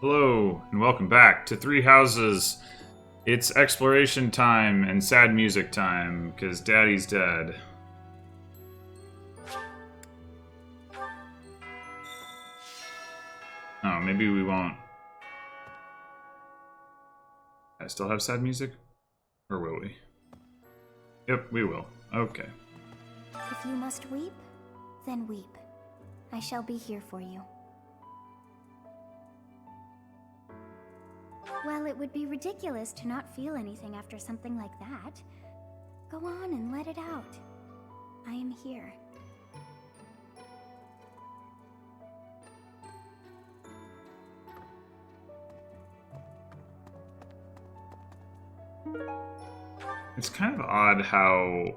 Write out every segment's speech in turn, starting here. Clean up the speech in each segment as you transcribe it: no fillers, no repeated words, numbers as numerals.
Hello, and welcome back to Three Houses. It's exploration time and sad music time, because Daddy's dead. Oh, maybe we won't. I still have sad music? Or will we? Yep, we will. Okay. If you must weep, then weep. I shall be here for you. Well, it would be ridiculous to not feel anything after something like that. Go on and let it out. I am here. It's kind of odd how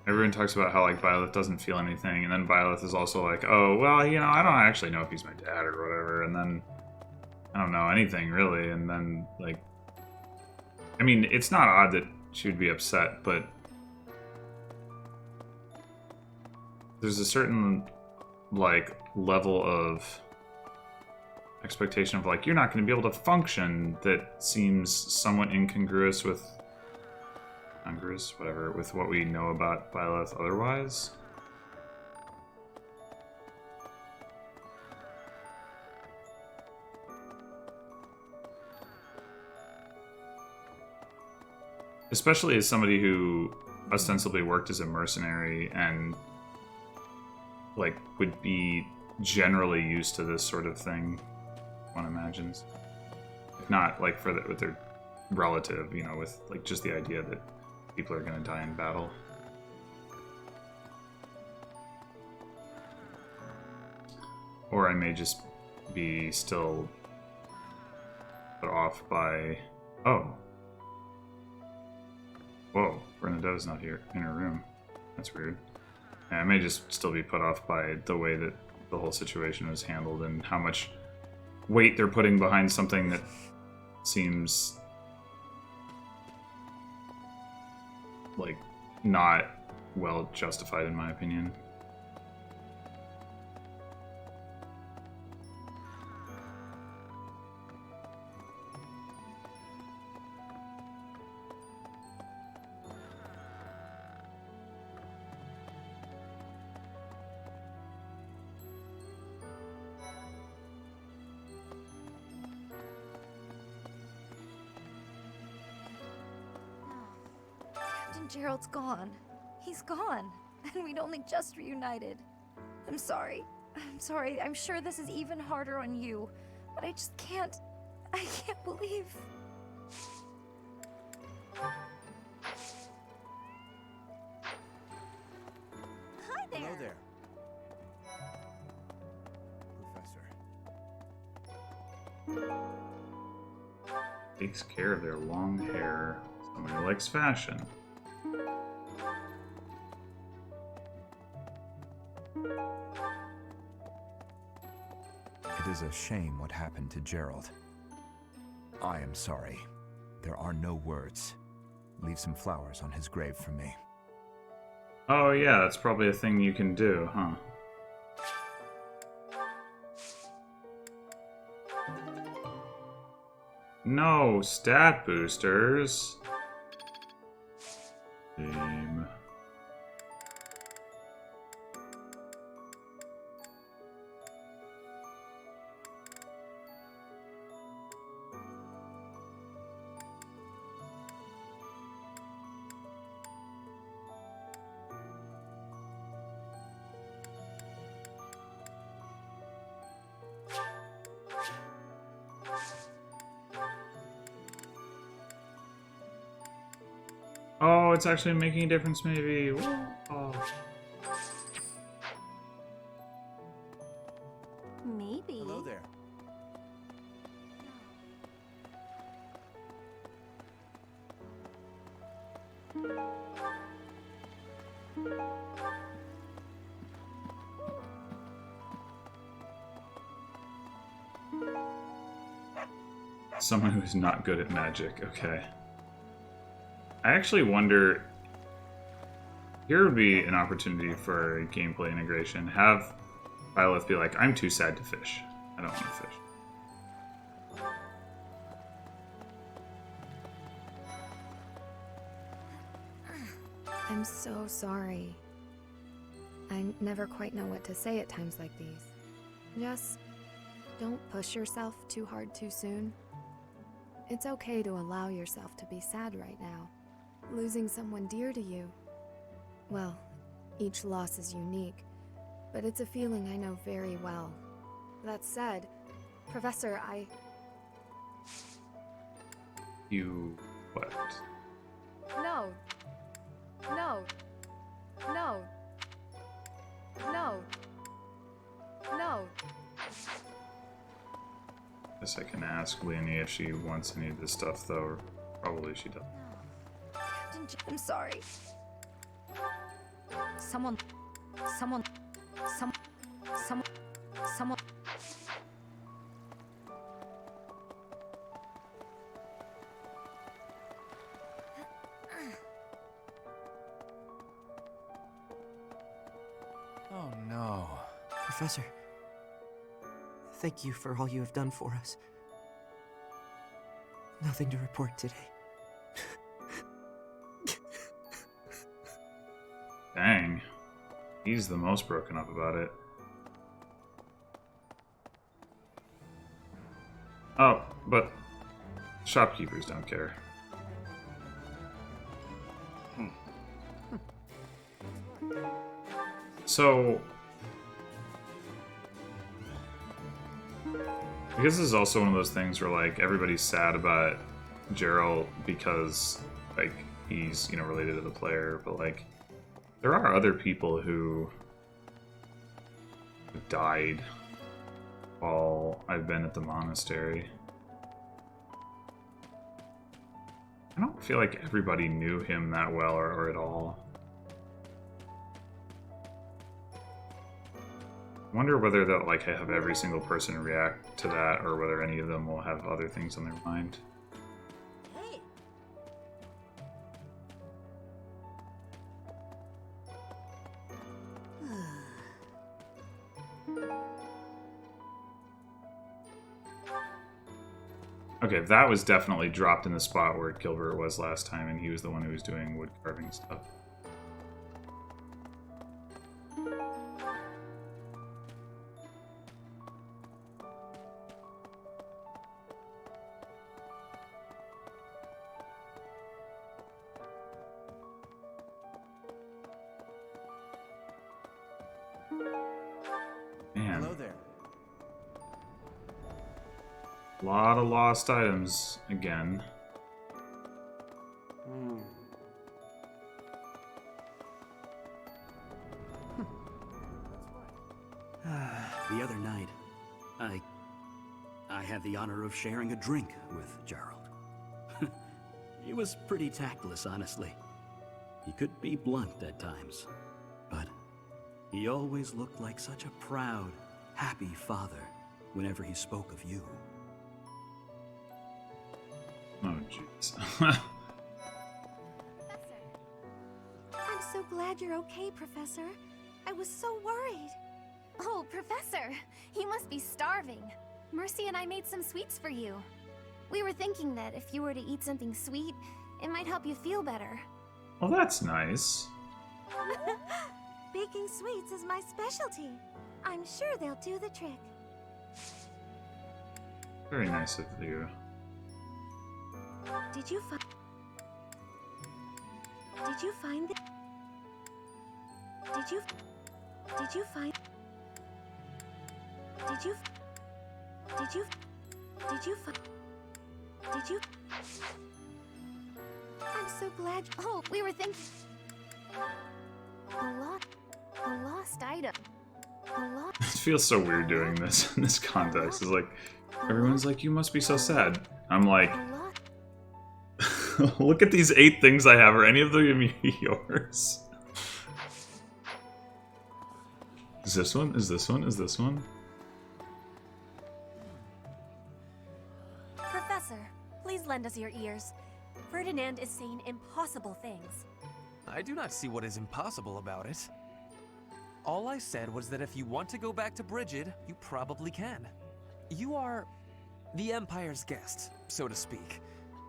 everyone talks about how, like, Violet doesn't feel anything, and then Violet is also like, oh, well, you know, I don't actually know if he's my dad or whatever, and then I don't know anything, really, and then, like, I mean, it's not odd that she would be upset, but there's a certain, like, level of expectation of, like, you're not going to be able to function that seems somewhat incongruous with with what we know about Violet otherwise. Especially as somebody who ostensibly worked as a mercenary and, like, would be generally used to this sort of thing, one imagines. If not, like, with their relative, you know, with, like, just the idea that people are going to die in battle. Or I may just be still put off by... Oh. Whoa, Bernadotta's not here in her room. That's weird. And I may just still be put off by the way that the whole situation was handled and how much weight they're putting behind something that seems like not well justified in my opinion. Gerald's gone. He's gone. And we'd only just reunited. I'm sorry. I'm sorry. I'm sure this is even harder on you. But I just can't... I can't believe... Hi there! Hello there. Professor. Takes care of their long hair. Someone who likes fashion. It is a shame what happened to Gerald. I am sorry. There are no words. Leave some flowers on his grave for me. Oh yeah, that's probably a thing you can do, huh? No, stat boosters. Game. Oh, it's actually making a difference, maybe. Oh. Maybe. Hello there. Someone who's not good at magic, okay. I actually wonder... Here would be an opportunity for gameplay integration. Have Violet be like, I'm too sad to fish. I don't want to fish. I'm so sorry. I never quite know what to say at times like these. Just don't push yourself too hard too soon. It's okay to allow yourself to be sad right now. Losing someone dear to you. Well, each loss is unique, but it's a feeling I know very well. That said, Professor, You what? No. No. No. No. No. Guess I can ask Leonie if she wants any of this stuff, though. Or probably she doesn't. I'm sorry. Someone. Oh no. Professor, thank you for all you have done for us. Nothing to report today. Dang. He's the most broken up about it. Oh, but shopkeepers don't care. So, I guess this is also one of those things where, like, everybody's sad about Gerald because, like, he's, you know, related to the player, but, like, there are other people who died while I've been at the monastery. I don't feel like everybody knew him that well or at all. I wonder whether they'll like have every single person react to that, or whether any of them will have other things on their mind. Hey. Okay, that was definitely dropped in the spot where Gilbert was last time, and he was the one who was doing wood carving stuff. Man. Hello there. A lot of lost items again. The other night, I had the honor of sharing a drink with Gerald. He was pretty tactless, honestly. He could be blunt at times, but he always looked like such a proud, happy father whenever he spoke of you. Oh, jeez. Professor. I'm so glad you're okay, Professor. I was so worried. Oh, Professor! He must be starving. Mercy and I made some sweets for you. We were thinking that if you were to eat something sweet, it might help you feel better. Well, that's nice. Baking sweets is my specialty. I'm sure they'll do the trick. Very nice of you. Did you find the... Did you find... Did you find... I'm so glad... Oh, we were thinking... A lost item. It feels so weird doing this in this context. It's like, everyone's like, you must be so sad. I'm like, look at these 8 things I have. Are any of them yours? Is this one? Is this one? Is this one? Professor, please lend us your ears. Ferdinand is saying impossible things. I do not see what is impossible about it. All I said was that if you want to go back to Brigid, you probably can. You are The Empire's guest, so to speak.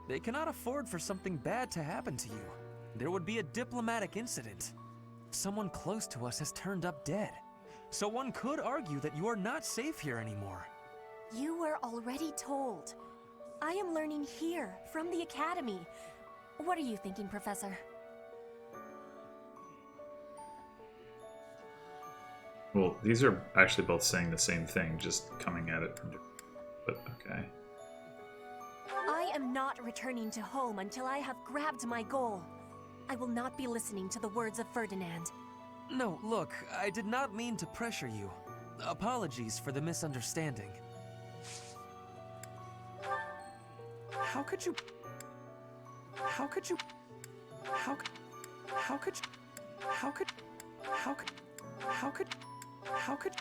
They cannot afford for something bad to happen to you. There would be a diplomatic incident. Someone close to us has turned up dead. So one could argue that you are not safe here anymore. You were already told. I am learning here, from the Academy. What are you thinking, Professor? Well, these are actually both saying the same thing, just coming at it from different... But okay. I am not returning to home until I have grabbed my goal. I will not be listening to the words of Ferdinand. No, look, I did not mean to pressure you. Apologies for the misunderstanding. How could you... How could you... How could... How could... How could... How could... How could... How could...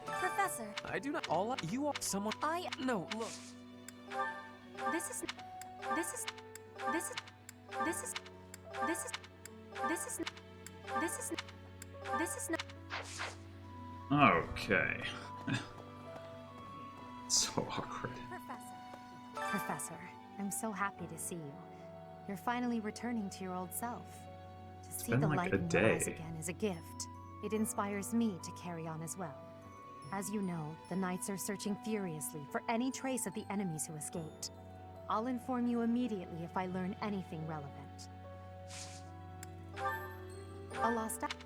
Professor, I do not... All you are someone... No, look. This is... This is... This is... This is... This is... This is... This is... This is not... Okay. So awkward. Professor, I'm so happy to see you. You're finally returning to your old self. To see been the like light a in your eyes day. again is a gift. It inspires me to carry on as well. As you know, the Knights are searching furiously for any trace of the enemies who escaped. I'll inform you immediately if I learn anything relevant. A lost item.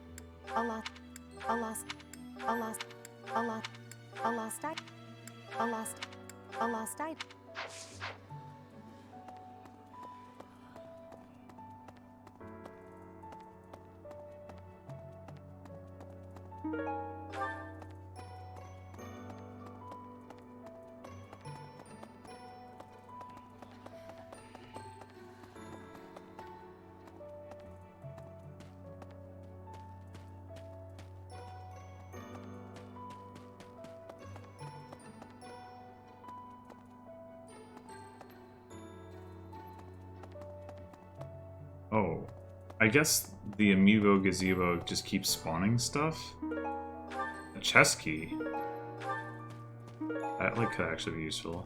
Oh. I guess the amiibo gazebo just keeps spawning stuff? A chess key. That like could actually be useful.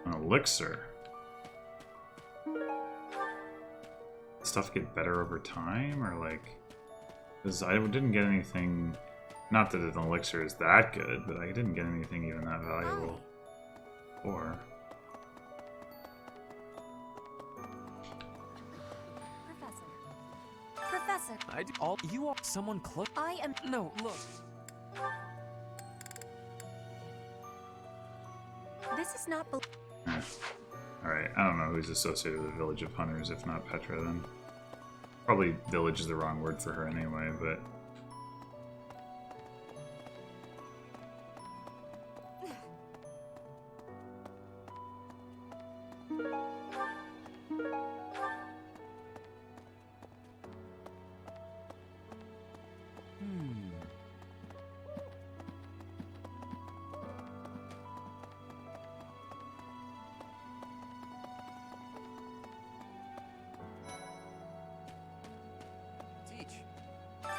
An elixir. Stuff get better over time, or like... Because I didn't get anything... Not that an elixir is that good, but I didn't get anything even that valuable. Or... Professor, I do all you are someone close. I am... No, look. This is not... Alright, I don't know who's associated with the Village of Hunters, if not Petra, then. Probably village is the wrong word for her anyway, but...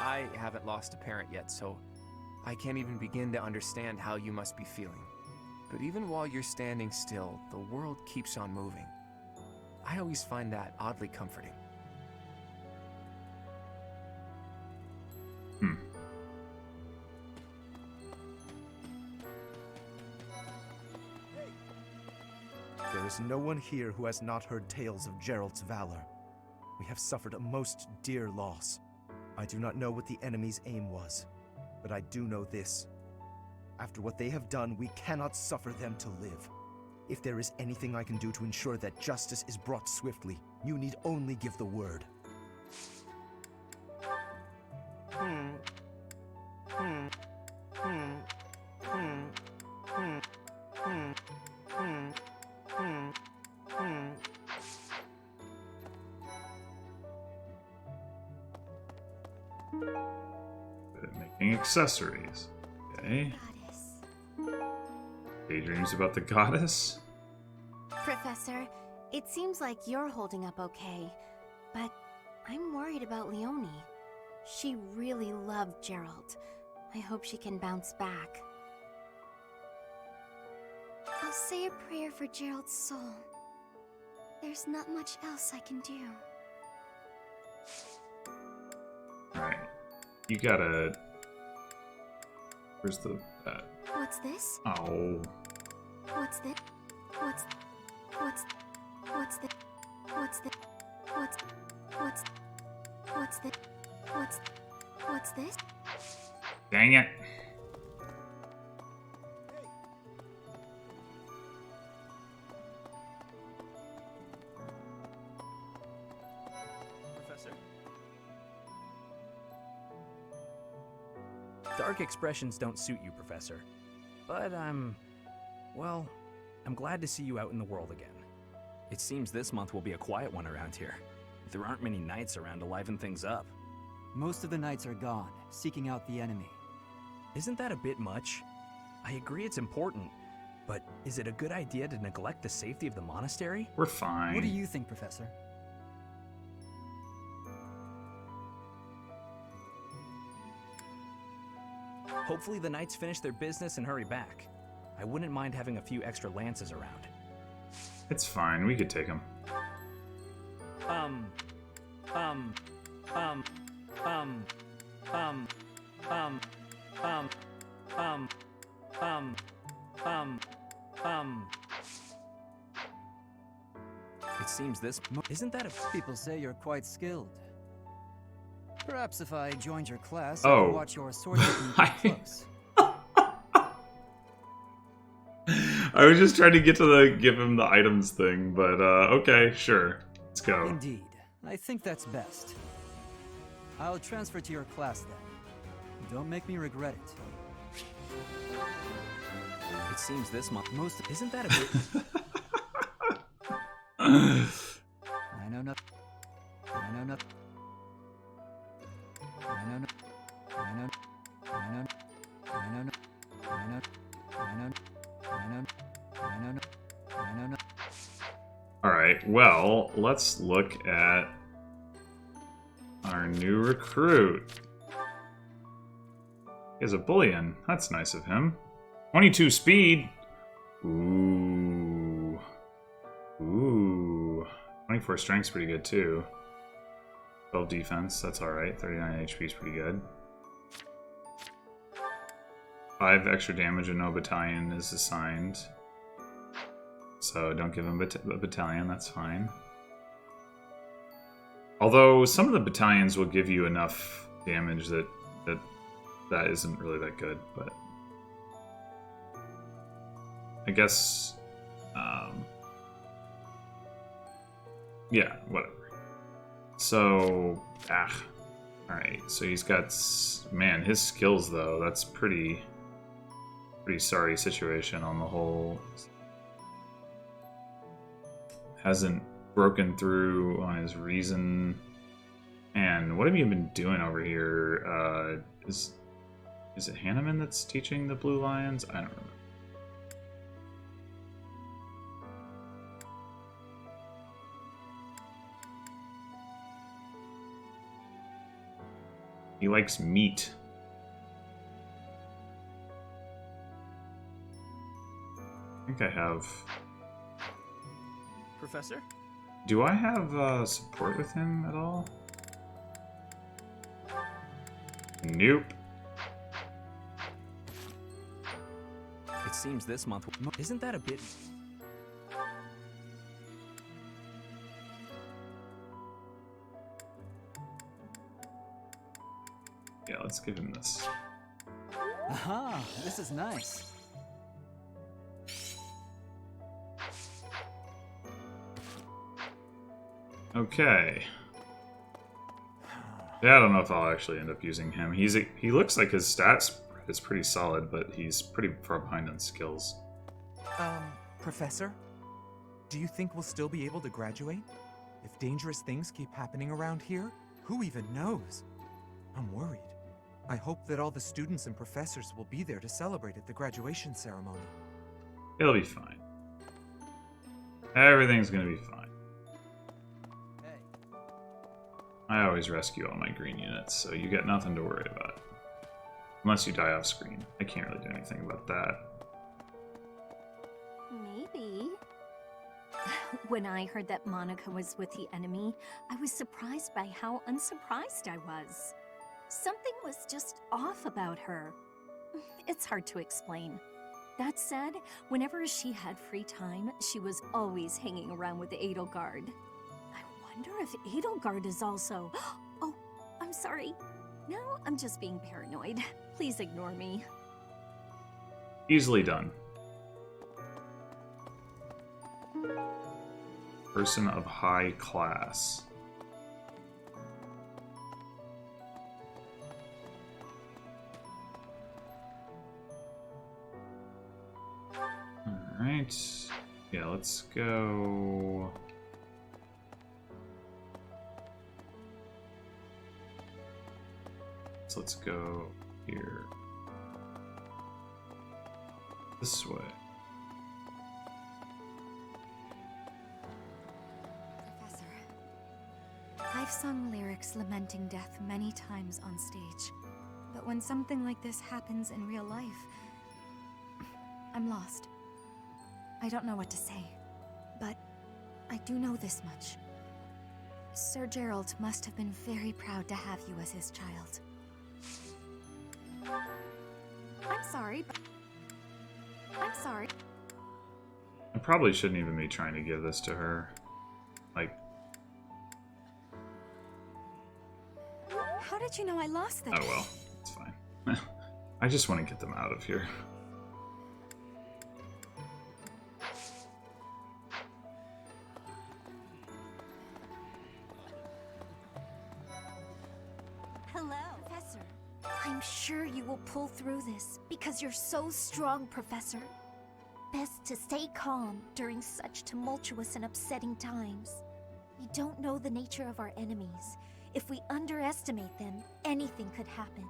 I haven't lost a parent yet, so I can't even begin to understand how you must be feeling. But even while you're standing still, the world keeps on moving. I always find that oddly comforting. There is no one here who has not heard tales of Gerald's valor. We have suffered a most dear loss. I do not know what the enemy's aim was, but I do know this. After what they have done, we cannot suffer them to live. If there is anything I can do to ensure that justice is brought swiftly, you need only give the word. Making accessories. Okay. Daydreams about the goddess? Professor, It seems like you're holding up okay, but I'm worried about Leonie. She really loved Gerald. I hope she can bounce back. I'll say a prayer for Gerald's soul. There's not much else I can do. Alright. You gotta... Where's the... What's this? Oh. What's this? What's this? What's this? What's this? What's this? Dang it. Professor? Dark expressions don't suit you, Professor. But well, I'm glad to see you out in the world again. It seems this month will be a quiet one around here. There aren't many knights around to liven things up. Most of the knights are gone, seeking out the enemy. Isn't that a bit much? I agree it's important, but is it a good idea to neglect the safety of the monastery? We're fine. What do you think, Professor? Hopefully the knights finish their business and hurry back. I wouldn't mind having a few extra lances around. It's fine. We could take him. It seems this... Isn't that a... People say you're quite skilled. Perhaps if I joined your class, Oh. I could watch your sword taking close. I was just trying to get to the give him the items thing, but okay, sure. Let's go. Indeed. I think that's best. I'll transfer to your class then. Don't make me regret it. It seems this month... Isn't that a bit... I know nothing. I know nothing. I know nothing. I know. I know. I know. I know. I know. I know. I know. I know. Alright, well, let's look at our new recruit. He has a bullion. That's nice of him. 22 speed. Ooh. Ooh. 24 strength's pretty good too. 12 defense, that's alright. 39 HP is pretty good. 5 extra damage and no battalion is assigned. So don't give him a battalion, that's fine. Although some of the battalions will give you enough damage that isn't really that good, but I guess yeah, whatever. So alright, so he's got, man, his skills though, that's pretty sorry situation on the whole. Hasn't broken through on his reason. And what have you been doing over here? Is it Hanneman that's teaching the Blue Lions? I don't remember. He likes meat. I think I have... Professor? Do I have support with him at all? Nope. It seems this month... Isn't that a bit... Yeah, let's give him this. Aha, this is nice. Okay. Yeah, I don't know if I'll actually end up using him. He looks like his stats is pretty solid, but he's pretty far behind on skills. Professor? Do you think we'll still be able to graduate? If dangerous things keep happening around here, who even knows? I'm worried. I hope that all the students and professors will be there to celebrate at the graduation ceremony. It'll be fine. Everything's gonna be fine. I always rescue all my green units, so you get nothing to worry about. Unless you die off screen. I can't really do anything about that. Maybe. When I heard that Monica was with the enemy, I was surprised by how unsurprised I was. Something was just off about her. It's hard to explain. That said, whenever she had free time, she was always hanging around with Edelgard. I wonder if Edelgard is also... Oh, I'm sorry. No, I'm just being paranoid. Please ignore me. Easily done. Person of high class. Alright. Yeah, let's go... So let's go here. This way. Professor, I've sung lyrics lamenting death many times on stage. But when something like this happens in real life, I'm lost. I don't know what to say. But I do know this much. Sir Gerald must have been very proud to have you as his child. I'm sorry, but... I'm sorry. I probably shouldn't even be trying to give this to her. Like... How did you know I lost them? Oh well, it's fine. I just want to get them out of here. Hello, Professor. I'm sure you will pull through this because you're so strong, Professor. Best to stay calm during such tumultuous and upsetting times. We don't know the nature of our enemies. If we underestimate them, anything could happen.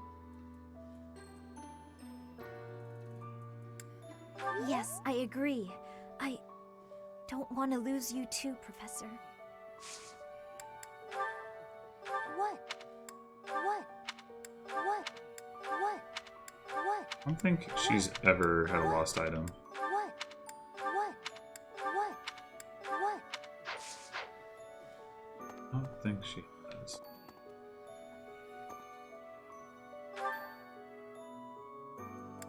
Yes, I agree. I don't want to lose you too, Professor. What? I don't think she's ever had a lost item. I don't think she has.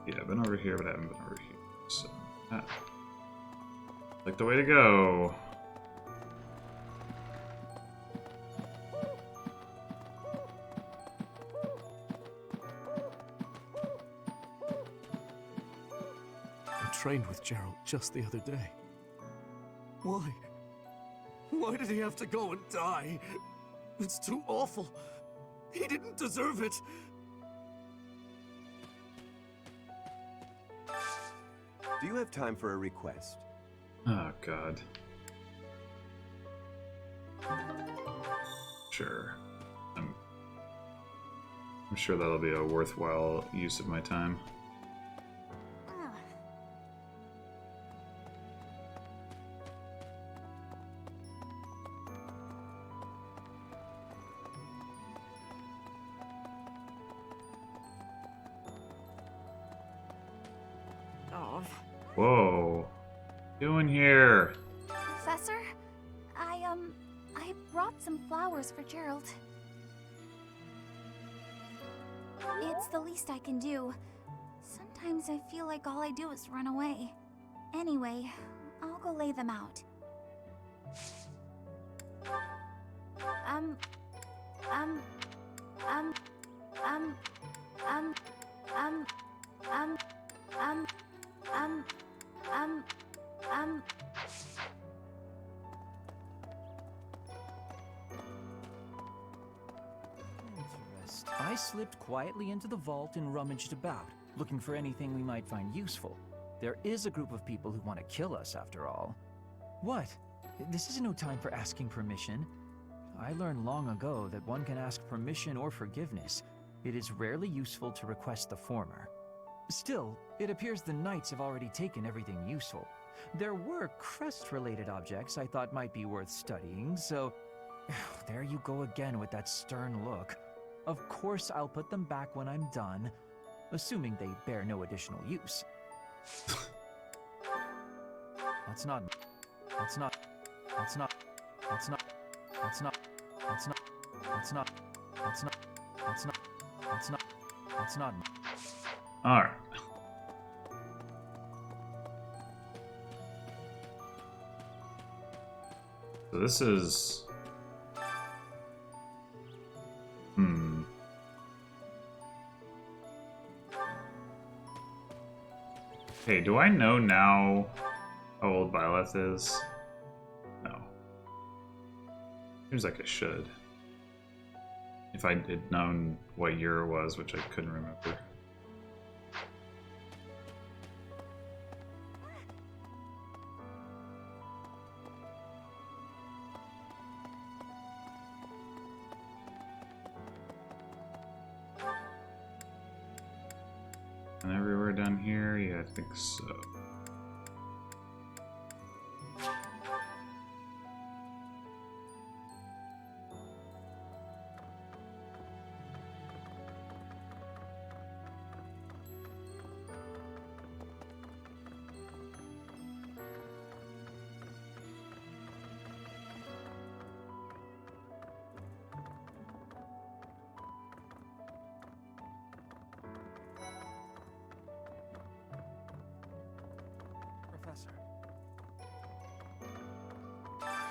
Yeah, I've been over here, but I haven't been over here. So, like the way to go. I trained with Gerald just the other day. Why? Why did he have to go and die? It's too awful. He didn't deserve it. Do you have time for a request? Oh, God. Sure. I'm sure that'll be a worthwhile use of my time. Whoa. What are you doing here? Professor, I brought some flowers for Gerald. It's the least I can do. Sometimes I feel like all I do is run away. Anyway, I'll go lay them out. I slipped quietly into the vault and rummaged about, looking for anything we might find useful. There is a group of people who want to kill us, after all. What? This is no time for asking permission. I learned long ago that one can ask permission or forgiveness. It is rarely useful to request the former. Still, it appears the knights have already taken everything useful. There were crest-related objects I thought might be worth studying, so... There you go again with that stern look. Of course I'll put them back when I'm done, assuming they bear no additional use. That's not. That's not. That's not. That's not. That's not. That's not. That's not. That's not. That's not. That's not. That's not. All right. So this is. Hey, do I know now how old Byleth is? No. Seems like I should. If I had known what year it was, which I couldn't remember. And everywhere down here? Yeah, I think so.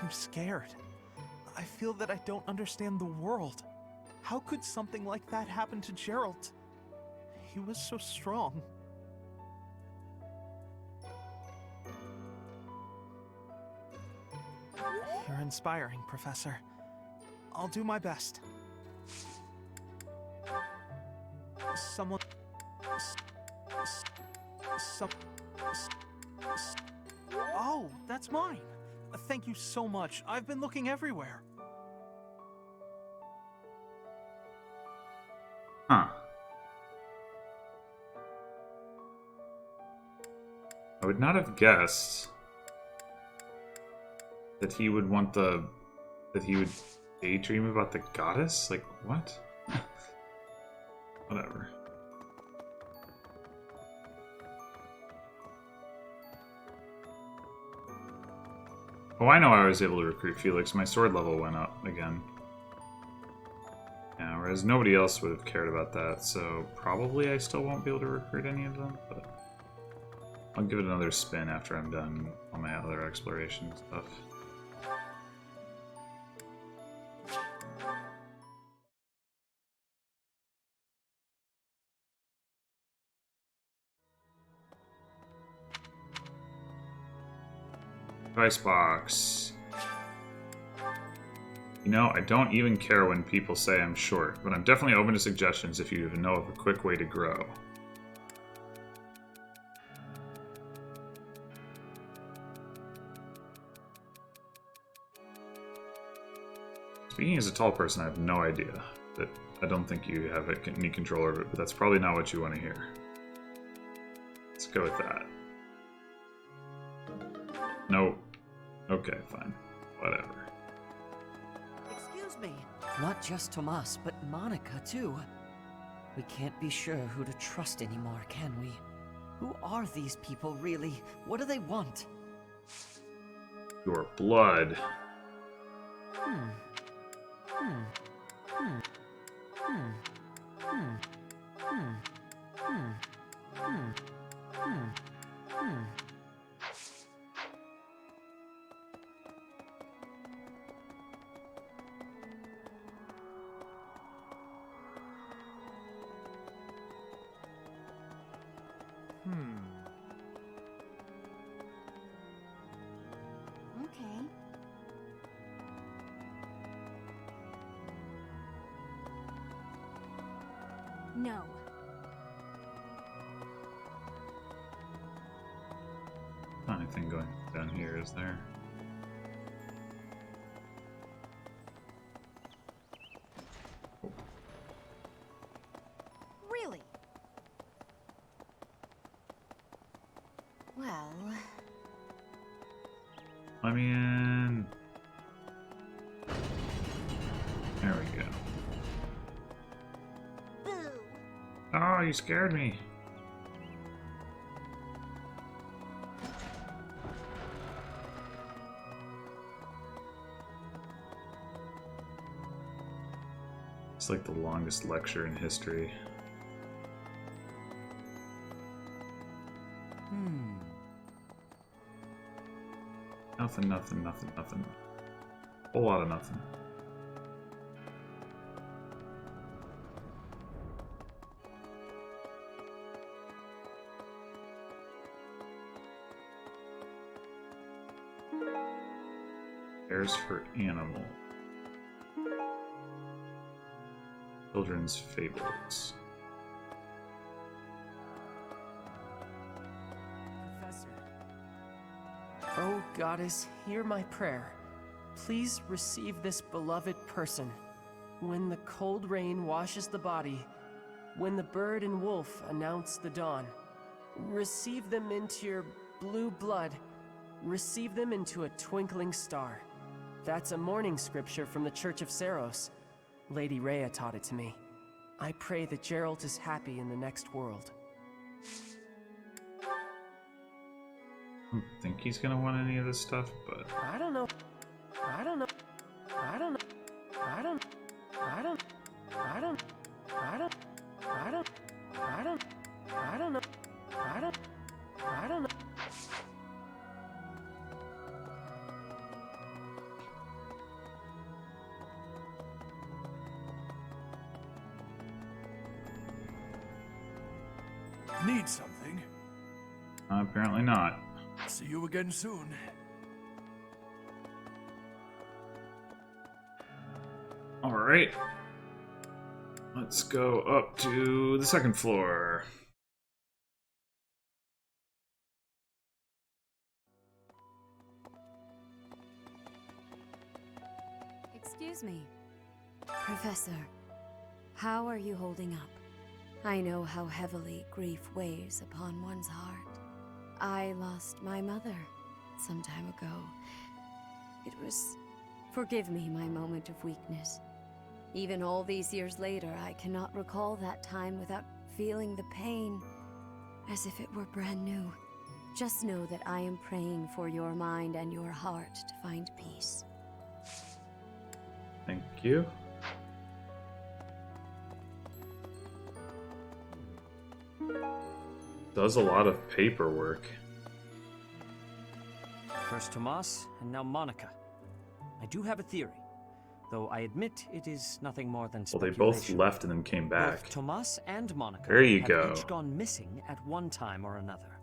I'm scared. I feel that I don't understand the world. How could something like that happen to Gerald? He was so strong. You're inspiring, Professor. I'll do my best. Someone... Oh, that's mine. Thank you so much. I've been looking everywhere. Huh. I would not have guessed that he would want the... that he would daydream about the goddess? Like, what? Whatever. Oh, I know I was able to recruit Felix. My sword level went up again. Yeah, whereas nobody else would have cared about that, so probably I still won't be able to recruit any of them, but I'll give it another spin after I'm done on my other exploration stuff. Advice box. You know, I don't even care when people say I'm short, but I'm definitely open to suggestions if you know of a quick way to grow. Speaking as a tall person, I have no idea. That I don't think you have any control over it, but that's probably not what you want to hear. Let's go with that. No. Okay, fine. Whatever. Excuse me. Not just Tomas, but Monica, too. We can't be sure who to trust anymore, can we? Who are these people, really? What do they want? Your blood. Okay. No. Not anything going down here, is there? Really? Well... Let me in. you scared me. It's like the longest lecture in history. Nothing, nothing, nothing, nothing. Whole lot of nothing. Cares for animal. Children's fables. Professor. Oh, Goddess, hear my prayer. Please receive this beloved person. When the cold rain washes the body, when the bird and wolf announce the dawn, receive them into your blue blood, receive them into a twinkling star. That's a morning scripture from the Church of Seros. Lady Rhea taught it to me. I pray that Geralt is happy in the next world. I don't think he's gonna want any of this stuff, but I don't know. I don't know. I don't know. I don't. I don't. I don't. I don't. I don't. I don't. I don't know. I don't. I don't know. Need something? apparently not. See you again soon. Alright. Let's go up to the second floor. Excuse me. Professor, how are you holding up? I know how heavily grief weighs upon one's heart. I lost my mother some time ago. It was... Forgive me my moment of weakness. Even all these years later, I cannot recall that time without feeling the pain, as if it were brand new. Just know that I am praying for your mind and your heart to find peace. Thank you. Does a lot of paperwork. First Tomas, and now Monica. I do have a theory, though I admit it is nothing more than Well, they speculation. both left and then came back. Both Tomas and Monica There you have go. each gone missing at one time or another.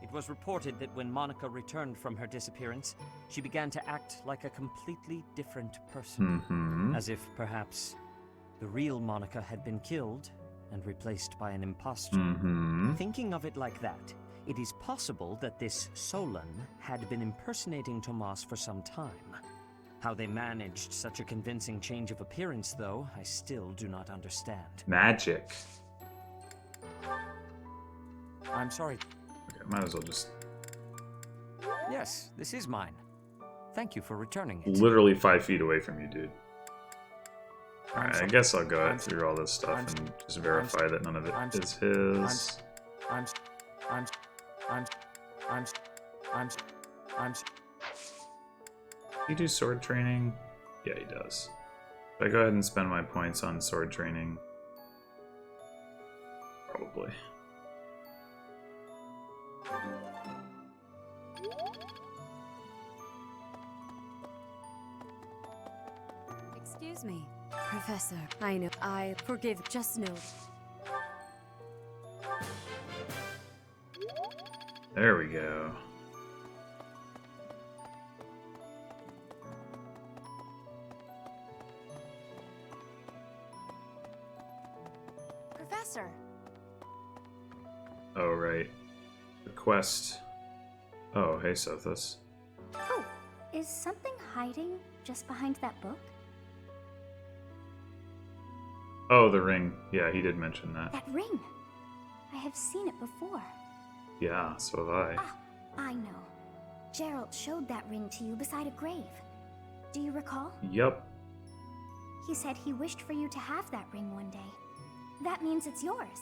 It was reported that when Monica returned from her disappearance, she began to act like a completely different person. Mm-hmm. As if, perhaps, the real Monica had been killed and replaced by an imposter. Mm-hmm. Thinking of it like that, it is possible that this Solon had been impersonating Tomas for some time. How they managed such a convincing change of appearance, though, I still do not understand. Magic. I'm sorry. Okay, might as well just... Yes, this is mine. Thank you for returning it. Literally 5 feet away from you, dude. I'm Alright, I sorry. guess I'll go through all this stuff and just verify that none of it is his. You do sword training? Yeah, he does. Should I go ahead and spend my points on sword training? Probably. Excuse me, Professor. I know. I forgive. Just know. There we go. Professor! Oh, right. Request. Oh, hey, Seteth. Oh, is something hiding just behind that book? Oh, the ring. Yeah, he did mention that. That ring! I have seen it before. Yeah, so have I. Ah, I know. Gerald showed that ring to you beside a grave. Do you recall? Yep. He said he wished for you to have that ring one day. That means it's yours.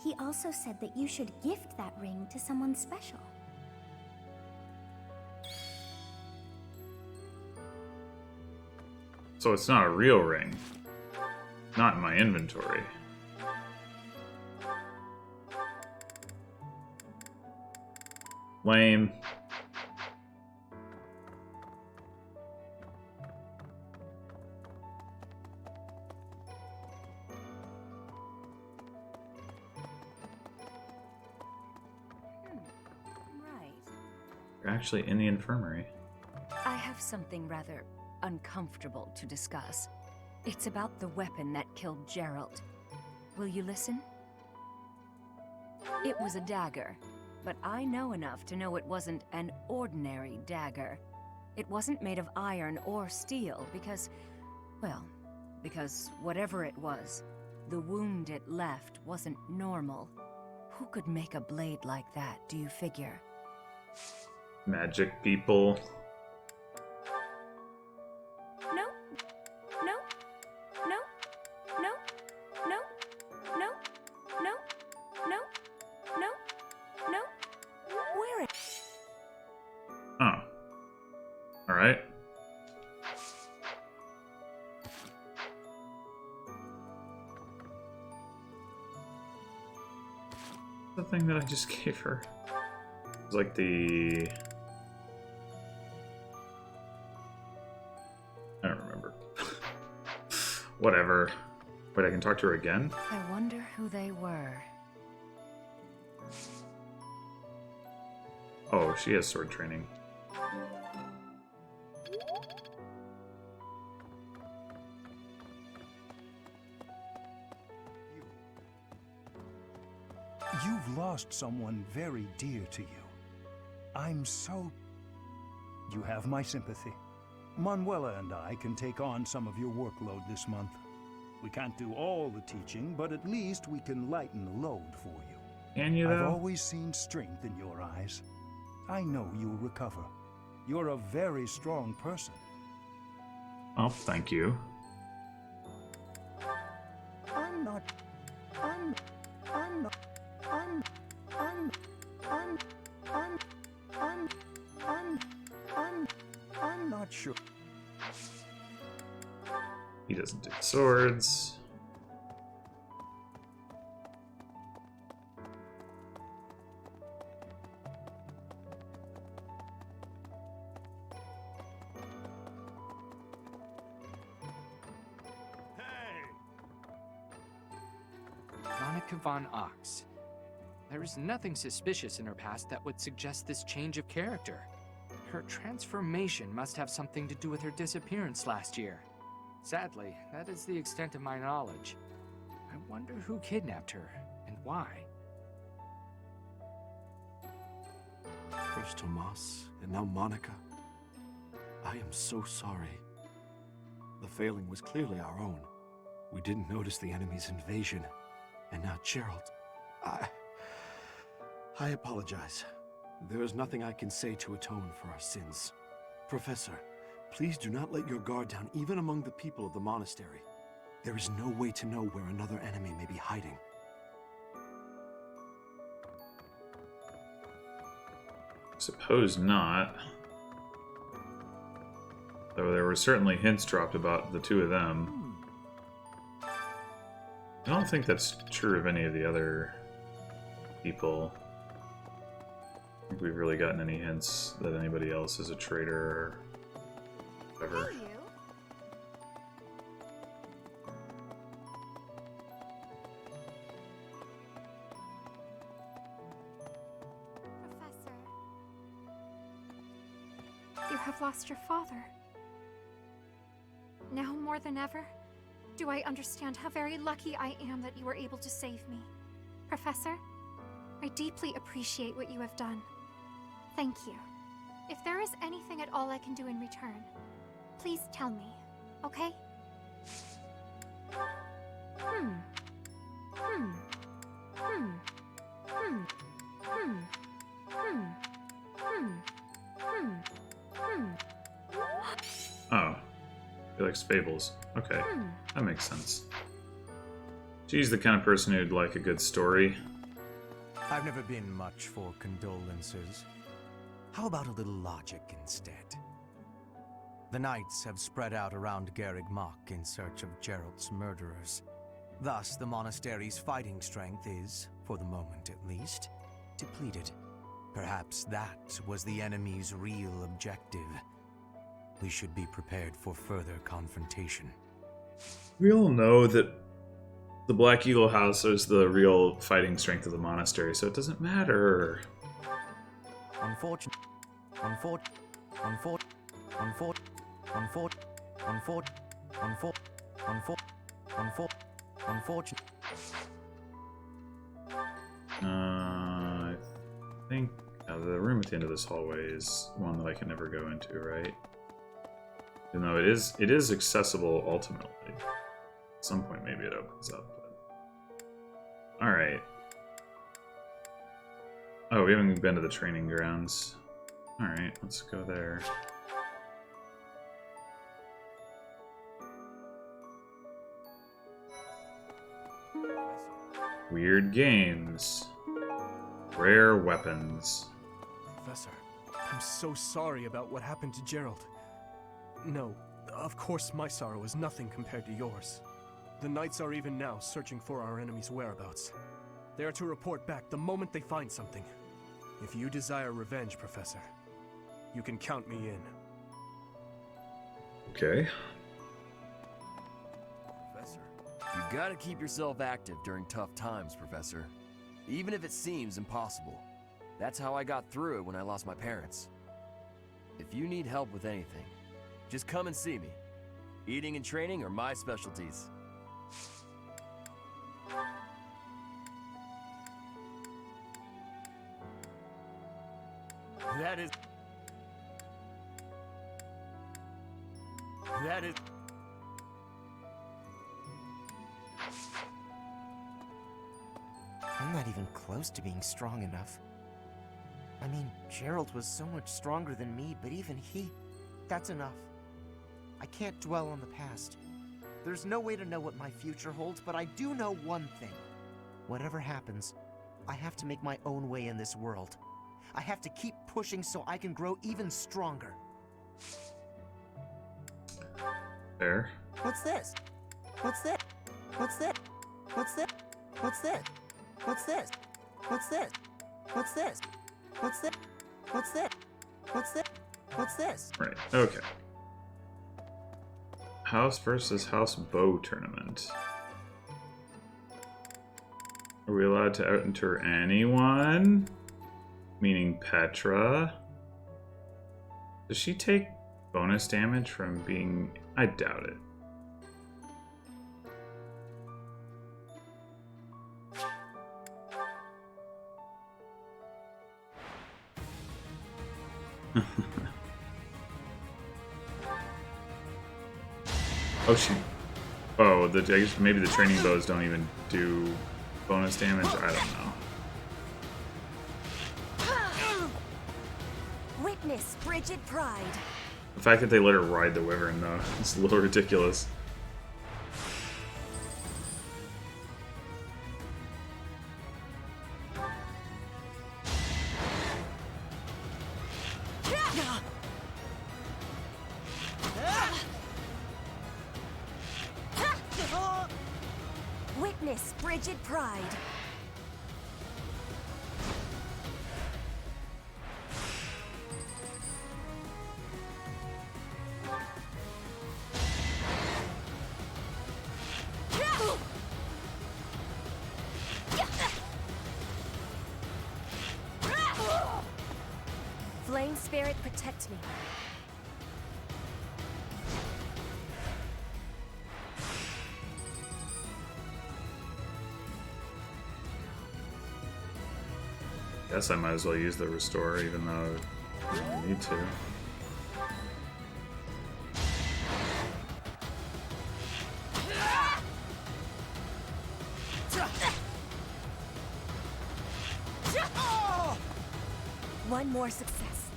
He also said that you should gift that ring to someone special. So it's not a real ring. Not in my inventory. Lame. Right. You're actually in the infirmary. I have something rather uncomfortable to discuss. It's about the weapon that killed Gerald. Will you listen? It was a dagger, but I know enough to know it wasn't an ordinary dagger. It wasn't made of iron or steel because, well, because whatever it was, the wound it left wasn't normal. Who could make a blade like that, do you figure? Magic people. No, no, no, no, no, no, no, no, no, no. Where is... Oh. Alright. The thing that I just gave her. It's like the... I don't remember. Whatever. Wait, I can talk to her again? I wonder who they were. Oh, she has sword training. You've lost someone very dear to you. I'm so... You have my sympathy. Manuela and I can take on some of your workload this month. We can't do all the teaching, but at least we can lighten the load for you. Can you, though? I've always seen strength in your eyes. I know you'll recover. You're a very strong person. Oh, thank you. I'm not sure. He doesn't do swords. Monica von Ox. There is nothing suspicious in her past that would suggest this change of character. Her transformation must have something to do with her disappearance last year. Sadly, that is the extent of my knowledge. I wonder who kidnapped her, and why. First Tomas, and now Monica. I am so sorry. The failing was clearly our own. We didn't notice the enemy's invasion. And now Gerald. I apologize. There is nothing I can say to atone for our sins. Professor, please do not let your guard down even among the people of the monastery. There is no way to know where another enemy may be hiding. Suppose not. Though there were certainly hints dropped about the two of them. I don't think that's true of any of the other people. I don't think we've really gotten any hints that anybody else is a traitor or whatever. Hey, you. Professor, you have lost your father. Now more than ever, do I understand how very lucky I am that you were able to save me. Professor, I deeply appreciate what you have done. Thank you. If there is anything at all I can do in return, please tell me, okay? Oh. He likes fables. Okay. That makes sense. She's the kind of person who'd like a good story. I've never been much for condolences. How about a little logic instead? The knights have spread out around Garreg Mach in search of Geralt's murderers. Thus, the monastery's fighting strength is, for the moment at least, depleted. Perhaps that was the enemy's real objective. We should be prepared for further confrontation. We all know that the Black Eagle House is the real fighting strength of the monastery, so it doesn't matter. Unfortunately. I think the room at the end of this hallway is one that I can never go into, right? Even though it is accessible ultimately. At some point maybe it opens up. But... Alright. Oh, we haven't been to the training grounds. Alright, let's go there. Weird games. Rare weapons. Professor, I'm so sorry about what happened to Gerald. No, of course my sorrow is nothing compared to yours. The Knights are even now searching for our enemy's whereabouts. They are to report back the moment they find something. If you desire revenge, Professor, you can count me in. Okay. Professor, you gotta keep yourself active during tough times, Professor. Even if it seems impossible. That's how I got through it when I lost my parents. If you need help with anything, just come and see me. Eating and training are my specialties. That is... I'm not even close to being strong enough. I mean, Gerald was so much stronger than me, but even he... That's enough. I can't dwell on the past. There's no way to know what my future holds, but I do know one thing. Whatever happens, I have to make my own way in this world. I have to keep pushing so I can grow even stronger. There. What's this? What's this? What's this? What's this? What's this? What's this? What's this? What's this? What's this? What's this? What's this? What's this? Right, okay. House versus house bow tournament. Are we allowed to out-enter anyone? Meaning Petra? Does she take bonus damage from being... I doubt it. Oh, she... Oh, I guess maybe the training bows don't even do bonus damage? I don't know. Witness frigid pride. The fact that they let her ride the wyvern, though, is a little ridiculous. Witness frigid pride. Flame spirit, protect me. Guess I might as well use the restore, even though I don't need to. One more success.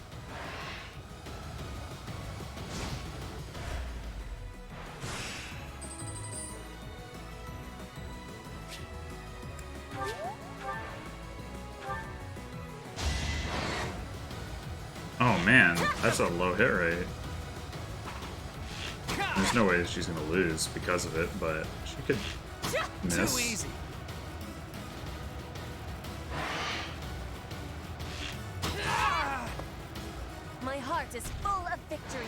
man, that's a low hit rate. There's no way she's gonna lose because of it, but she could miss. Too easy. My heart is full of victory.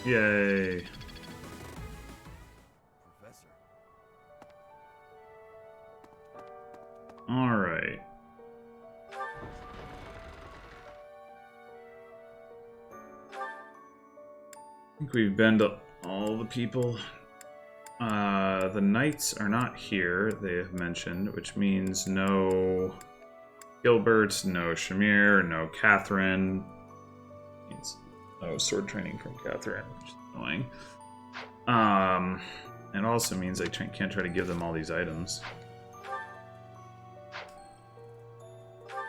Yay. Alright. I think we've been to all the people. The knights are not here, they have mentioned, which means no Gilbert, no Shamir, no Catherine. Means no sword training from Catherine, which is annoying. It also means I can't try to give them all these items.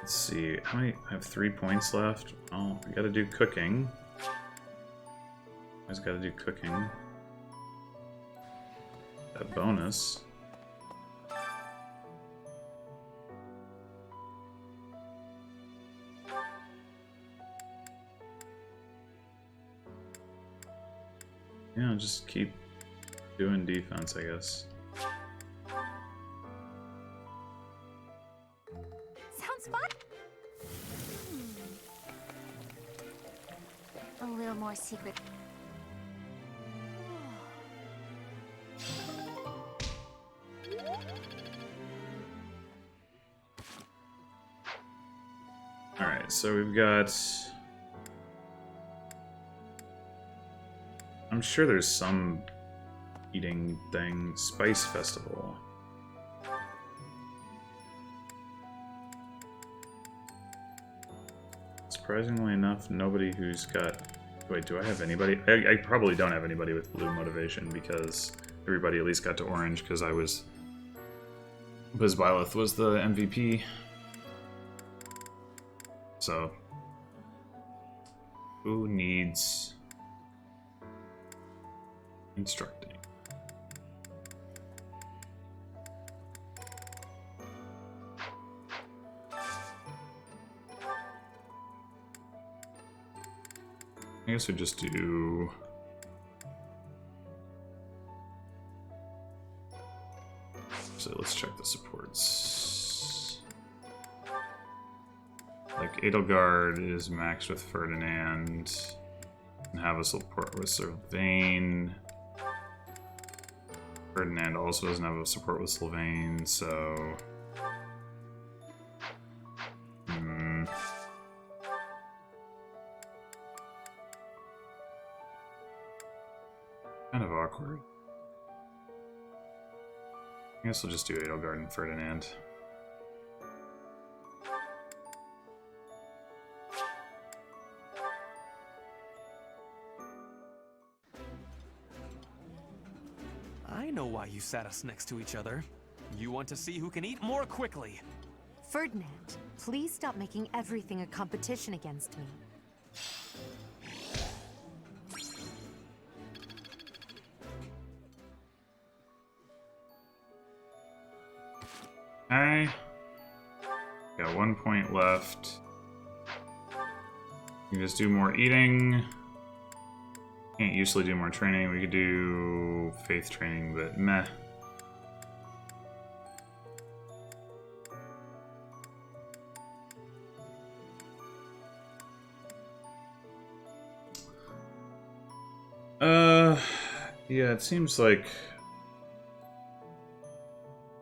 Let's see, how many? I have 3 points left. Oh, I gotta do cooking. I just gotta do cooking. That bonus. Yeah, I'll just keep doing defense, I guess. Sounds fun. A little more secret. Alright, so we've got... I'm sure there's some eating thing. Spice Festival. Surprisingly enough, nobody who's got... Wait, do I have anybody? I probably don't have anybody with blue motivation because everybody at least got to orange because Byleth was the MVP. So, who needs instructing? I guess we just do... So let's check the supports. Like, Edelgard is maxed with Ferdinand. And have a support with Sylvain. Ferdinand also doesn't have a support with Sylvain, so... Kind of awkward. I guess we'll just do Edelgard and Ferdinand. I know why you sat us next to each other. You want to see who can eat more quickly. Ferdinand, please stop making everything a competition against me. Alright. Got 1 point left. We can just do more eating. Can't usually do more training. We could do faith training, but meh. Yeah, it seems like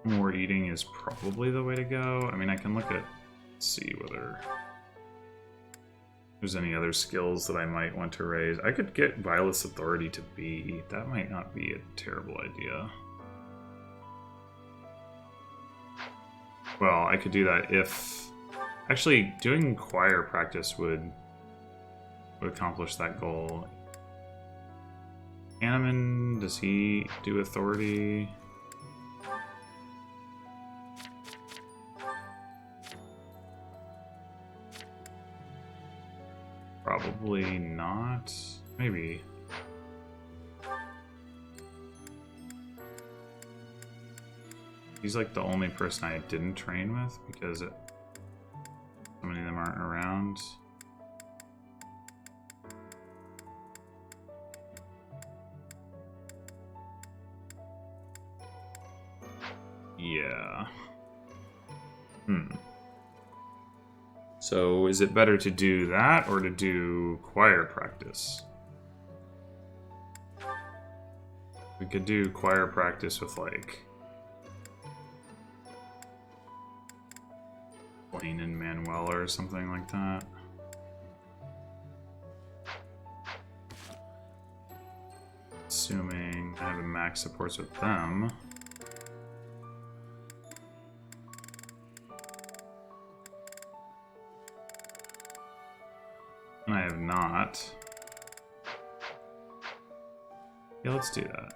more eating is probably the way to go. I mean, I can look at, see whether there's any other skills that I might want to raise. I could get Violet's Authority to B. That might not be a terrible idea. Well, I could do that if... Actually, doing choir practice would accomplish that goal. Hanneman, does he do Authority? Probably not. Maybe. He's like the only person I didn't train with because so many of them aren't around. Yeah. So is it better to do that or to do choir practice? We could do choir practice with like Blaine and Manuela or something like that. Assuming I have a max supports with them. And I have not. Yeah, let's do that.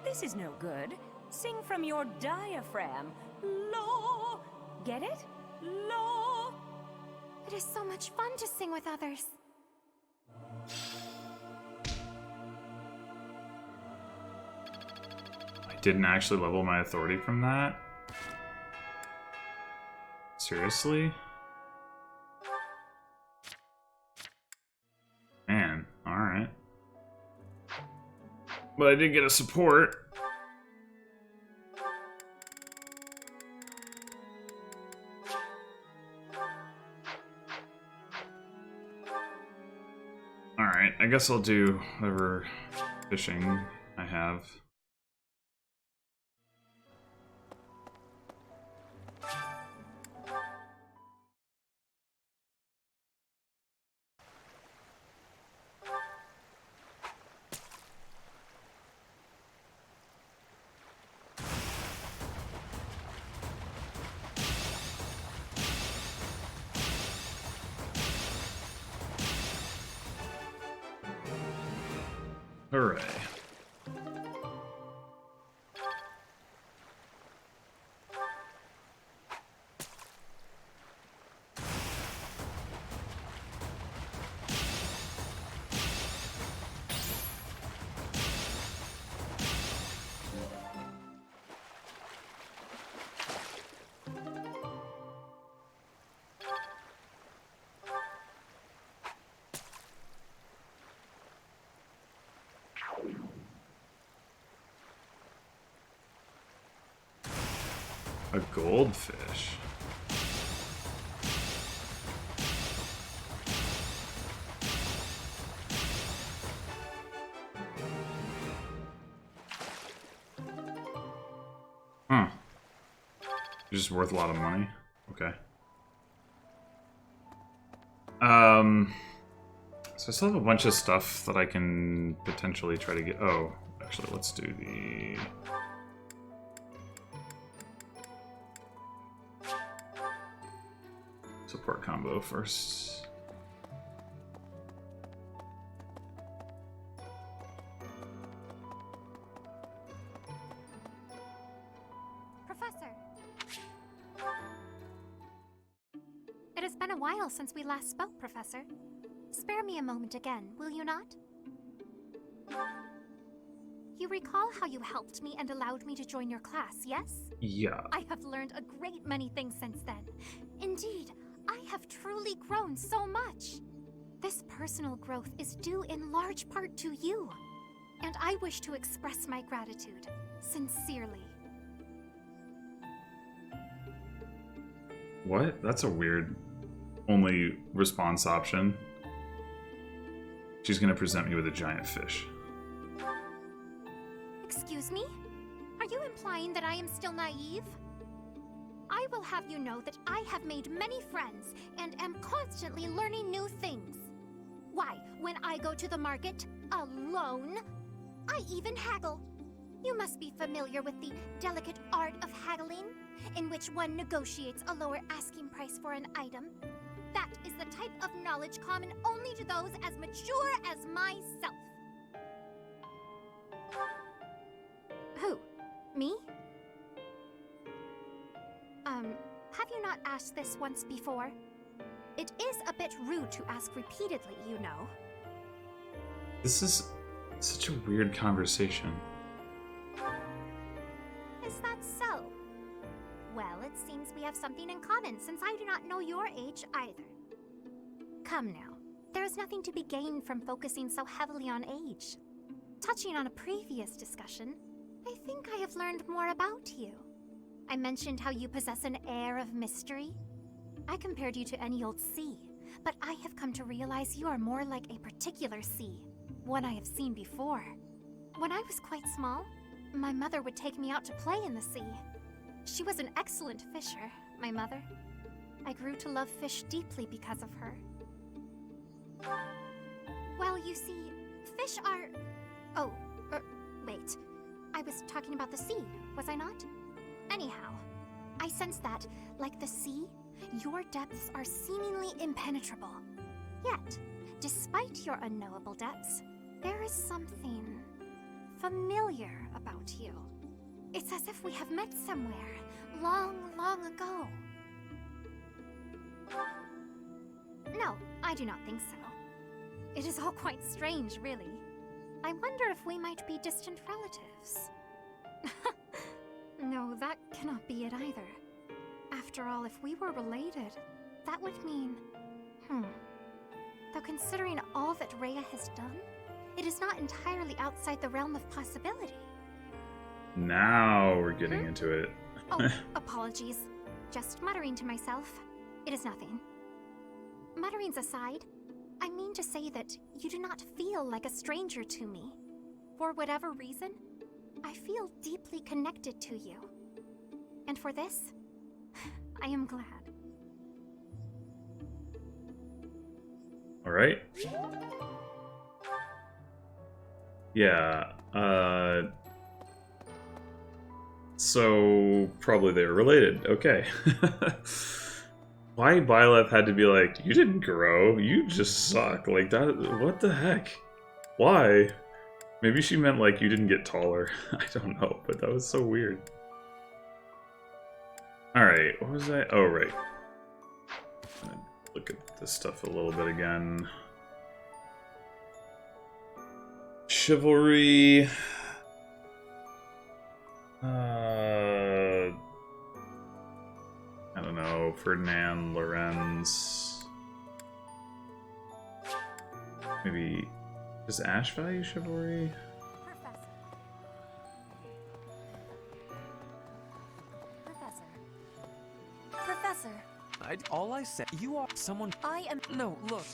This is no good. Sing from your diaphragm. Lo! Get it? Lo! It is so much fun to sing with others. I didn't actually level my authority from that? Seriously? Man, alright. But I did get a support. Alright, I guess I'll do whatever fishing I have. Hooray. A goldfish. Huh. Just worth a lot of money. Okay. So I still have a bunch of stuff that I can potentially try to get. Oh, actually, let's do the support combo first. Professor. It has been a while since we last spoke, Professor. Spare me a moment again, will you not? You recall how you helped me and allowed me to join your class, yes? Yeah. I have learned a great many things since then. Indeed, I have truly grown so much. This personal growth is due in large part to you. And I wish to express my gratitude, sincerely. What? That's a weird only response option. She's gonna present me with a giant fish. Excuse me? Are you implying that I am still naive? I will have you know that I have made many friends and am constantly learning new things. Why, when I go to the market alone, I even haggle. You must be familiar with the delicate art of haggling, in which one negotiates a lower asking price for an item. That is the type of knowledge common only to those as mature as myself. Who? Me? Have you not asked this once before? It is a bit rude to ask repeatedly, you know. This is such a weird conversation. Is that so? Well, it seems we have something in common, since I do not know your age either. Come now, there is nothing to be gained from focusing so heavily on age. Touching on a previous discussion, I think I have learned more about you. I mentioned how you possess an air of mystery. I compared you to any old sea, but I have come to realize you are more like a particular sea, one I have seen before. When I was quite small, my mother would take me out to play in the sea. She was an excellent fisher, my mother. I grew to love fish deeply because of her. Well, you see, fish are... Oh, wait. I was talking about the sea, was I not? Anyhow, I sense that, like the sea, your depths are seemingly impenetrable. Yet, despite your unknowable depths, there is something familiar about you. It's as if we have met somewhere, long, long ago. No, I do not think so. It is all quite strange, really. I wonder if we might be distant relatives. No, that cannot be it either. After all, if we were related, that would mean... Though considering all that Rhea has done, it is not entirely outside the realm of possibility. Now we're getting into it. Oh, apologies. Just muttering to myself. It is nothing. Mutterings aside, I mean to say that you do not feel like a stranger to me. For whatever reason, I feel deeply connected to you. And for this, I am glad. Alright. Yeah, so probably they were related. Okay. Why Byleth had to be like, you didn't grow, you just suck. Like, that, what the heck? Why? Maybe she meant like you didn't get taller. I don't know, but that was so weird. Alright, what was that? Oh, right. I'm gonna look at this stuff a little bit again. Chivalry. I don't know. Ferdinand, Lorenz. Maybe. Does Ash value chivalry? Professor. All I said, you are someone. I am. No, look.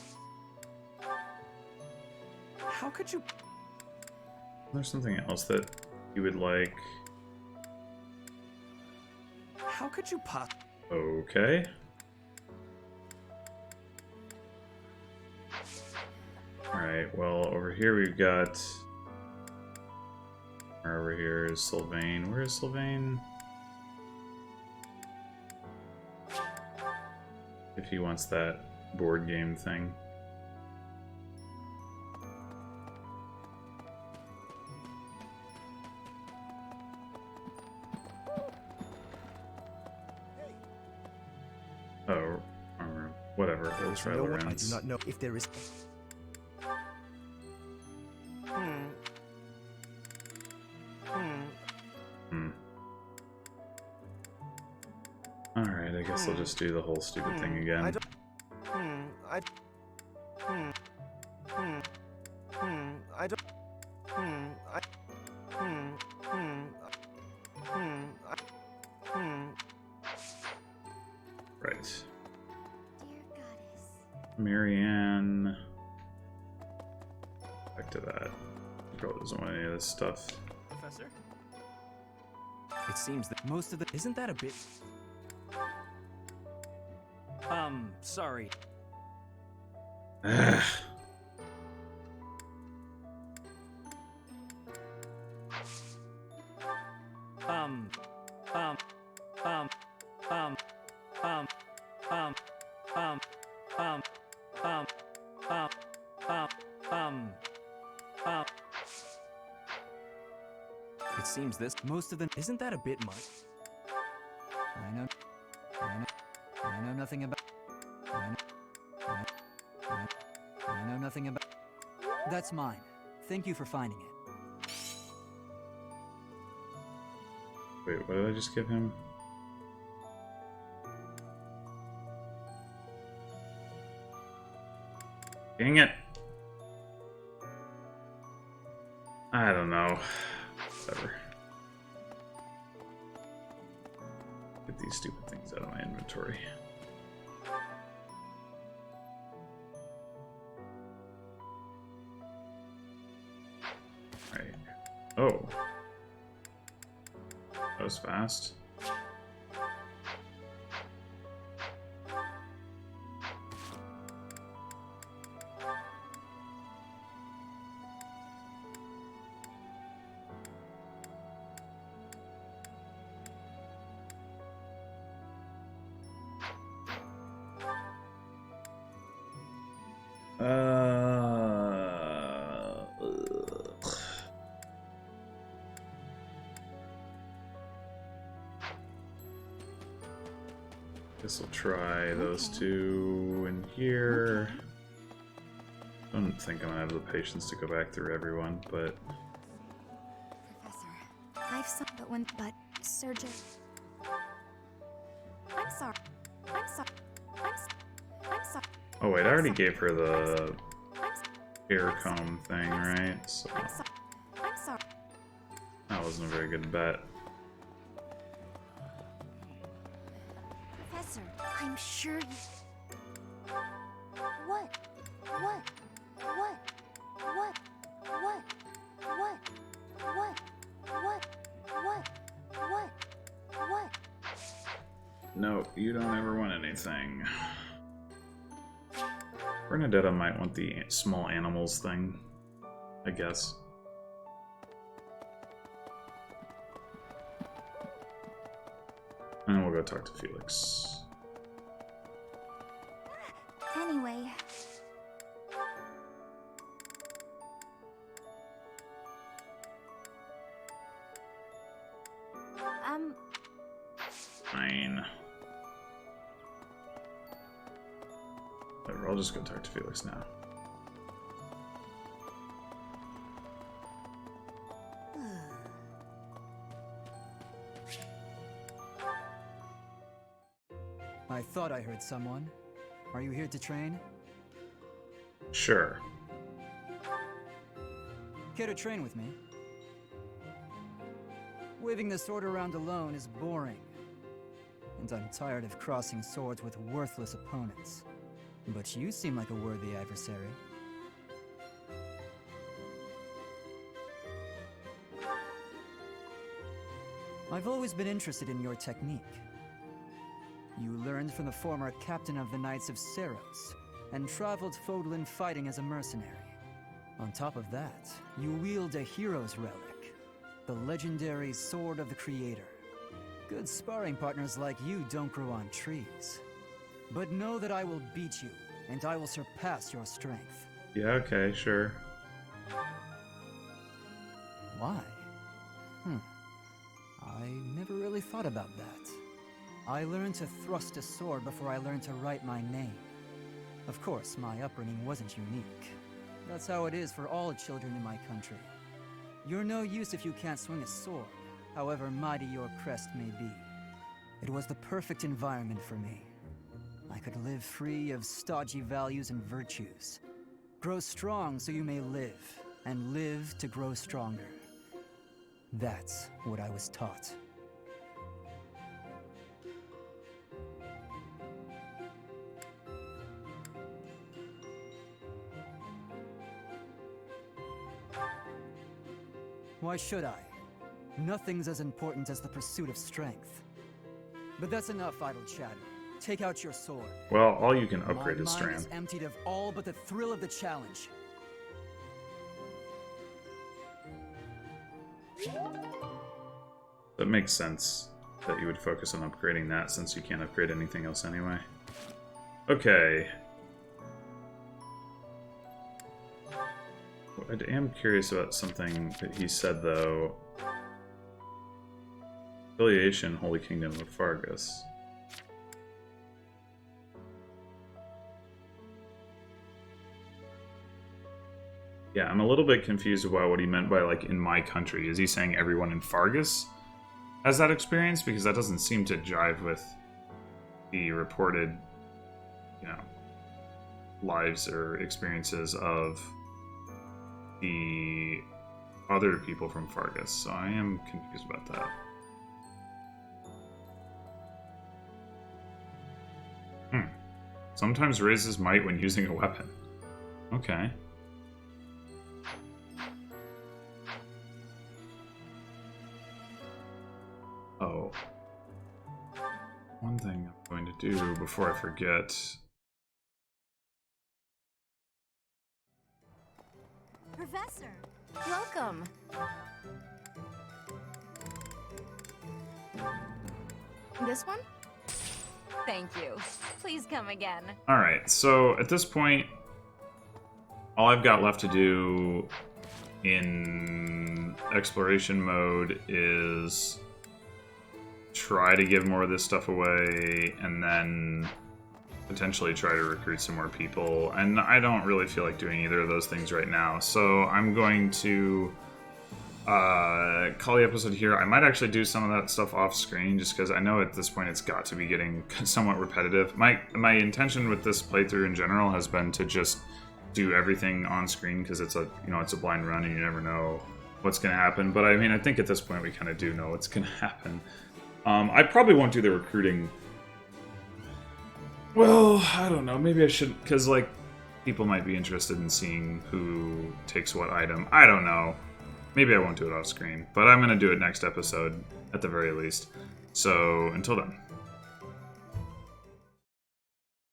How could you? There's something else that you would like. How could you pop? Okay. Alright, well, over here we've got... Over here is Sylvain. Where is Sylvain? If he wants that board game thing. Oh, whatever. Let's try Lorenz. I do not know if there is. Alright, I guess I'll just do the whole stupid thing again. Right. Marianne. Back to that. Probably doesn't want any of this stuff. Professor? It seems that most of the... Isn't that a bit... Sorry. It seems this most of them isn't that a bit much? I know nothing about. I know nothing about. That's mine. Thank you for finding it. Wait, what did I just give him? Dang it! I don't know. Whatever. Get these stupid things out of my inventory. Right. Oh. That was fast. Guess we'll try those two in here. I don't think I'm gonna have the patience to go back through everyone, but Professor, I've some, but surgeon. I'm sorry. I'm sorry. oh wait, I already gave her the ear comb thing, right? So I'm sorry. that wasn't a very good bet. Professor, I'm sure you... What? No, you don't ever want anything. Bernadetta might want the small animals thing, I guess. And we'll go talk to Felix. Anyway... Fine. Whatever, I'll just go talk to Felix now. I thought I heard someone. Are you here to train? Sure. Care to train with me? Waving the sword around alone is boring. And I'm tired of crossing swords with worthless opponents. But you seem like a worthy adversary. I've always been interested in your technique. You learned from the former captain of the Knights of Seros, and traveled Fodlan fighting as a mercenary. On top of that, you wield a hero's relic, the legendary Sword of the Creator. Good sparring partners like you don't grow on trees. But know that I will beat you, and I will surpass your strength. Yeah, okay, sure. Why? I never really thought about that. I learned to thrust a sword before I learned to write my name. Of course, my upbringing wasn't unique. That's how it is for all children in my country. You're no use if you can't swing a sword, however mighty your crest may be. It was the perfect environment for me. I could live free of stodgy values and virtues. Grow strong so you may live, and live to grow stronger. That's what I was taught. Why should I? Nothing's as important as the pursuit of strength. But that's enough idle chatter. Take out your sword. Well, all you can upgrade My is mind strength. is emptied of all but the thrill of the challenge. That makes sense that you would focus on upgrading that since you can't upgrade anything else anyway. Okay. I am curious about something that he said, though. Affiliation, Holy Kingdom of Fargus. Yeah, I'm a little bit confused about what he meant by, like, in my country. Is he saying everyone in Fargus has that experience? Because that doesn't seem to jive with the reported, you know, lives or experiences of the other people from Fargus. So I am confused about that. Sometimes raises might when using a weapon. Okay. Oh. One thing I'm going to do before I forget. Professor! Welcome. This one? Thank you. Please come again. Alright, so at this point, all I've got left to do in exploration mode is try to give more of this stuff away, and then potentially try to recruit some more people. And I don't really feel like doing either of those things right now, so I'm going to call the episode here. I might actually do some of that stuff off screen, just because I know at this point it's got to be getting somewhat repetitive. My intention with this playthrough in general has been to just do everything on screen, because it's a it's a blind run and you never know what's going to happen. But I mean, I think at this point we kind of do know what's going to happen. I probably won't do the recruiting. Well, I don't know. Maybe I should, because like people might be interested in seeing who takes what item. I don't know. Maybe I won't do it off screen, but I'm going to do it next episode at the very least. So until then.